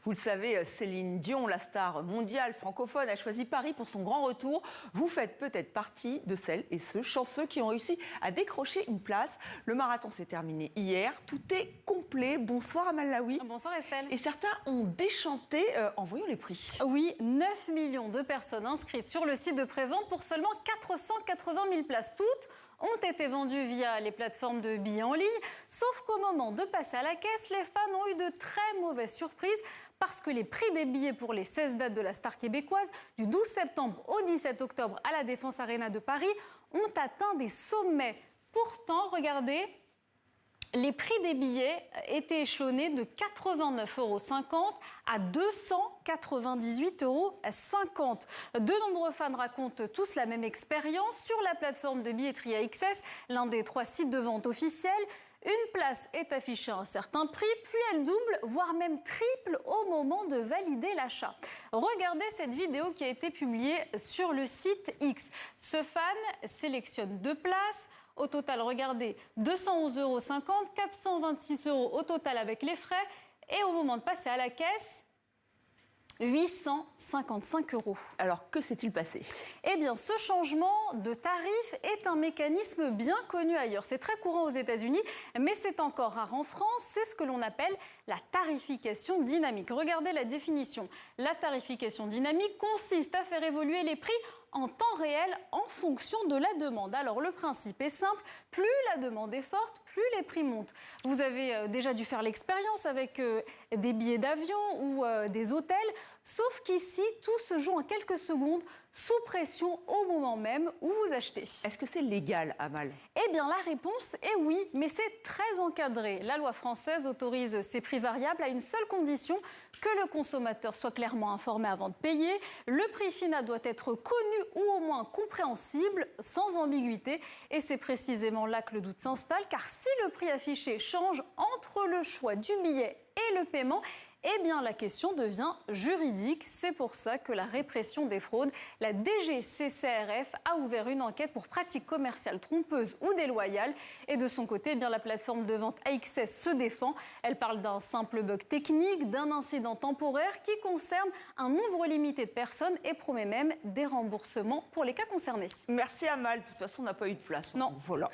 Vous le savez, Céline Dion, la star mondiale francophone, a choisi Paris pour son grand retour. Vous faites peut-être partie de celles et ceux chanceux qui ont réussi à décrocher une place. Le marathon s'est terminé hier. Tout est complet. Bonsoir Amal Laoui. Bonsoir Estelle. Et certains ont déchanté en voyant les prix. Oui, 9 millions de personnes inscrites sur le site de prévente pour seulement 480 000 places. Toutes ont été vendues via les plateformes de billets en ligne. Sauf qu'au moment de passer à la caisse, les fans ont eu de très mauvaises surprises parce que les prix des billets pour les 16 dates de la star québécoise, du 12 septembre au 17 octobre à la Défense Arena de Paris, ont atteint des sommets. Pourtant, regardez, les prix des billets étaient échelonnés de 89,50 € à 298,50 €. De nombreux fans racontent tous la même expérience sur la plateforme de billetterie AXS, l'un des 3 sites de vente officiels. Une place est affichée à un certain prix, puis elle double, voire même triple au moment de valider l'achat. Regardez cette vidéo qui a été publiée sur le site X. Ce fan sélectionne 2 places. Au total, regardez, 211,50 €, 426 € au total avec les frais. Et au moment de passer à la caisse, 855 €. Alors, que s'est-il passé ? Eh bien, ce changement de tarif est un mécanisme bien connu ailleurs. C'est très courant aux États-Unis, mais c'est encore rare en France. C'est ce que l'on appelle la tarification dynamique. Regardez la définition. La tarification dynamique consiste à faire évoluer les prix en temps réel en fonction de la demande. Alors le principe est simple, plus la demande est forte, plus les prix montent. Vous avez déjà dû faire l'expérience avec des billets d'avion ou des hôtels, sauf qu'ici, tout se joue en quelques secondes, sous pression au moment même où vous achetez. Est-ce que c'est légal, Amal ? Eh bien, la réponse est oui, mais c'est très encadré. La loi française autorise ces prix variables à une seule condition, que le consommateur soit clairement informé avant de payer. Le prix final doit être connu ou au moins compréhensible, sans ambiguïté. Et c'est précisément là que le doute s'installe, car si le prix affiché change entre le choix du billet et le paiement, eh bien, la question devient juridique. C'est pour ça que la répression des fraudes, la DGCCRF, a ouvert une enquête pour pratiques commerciales trompeuses ou déloyales. Et de son côté, eh bien, la plateforme de vente AXS se défend. Elle parle d'un simple bug technique, d'un incident temporaire qui concerne un nombre limité de personnes et promet même des remboursements pour les cas concernés. Merci Amal. De toute façon, on n'a pas eu de place. Non. Voilà.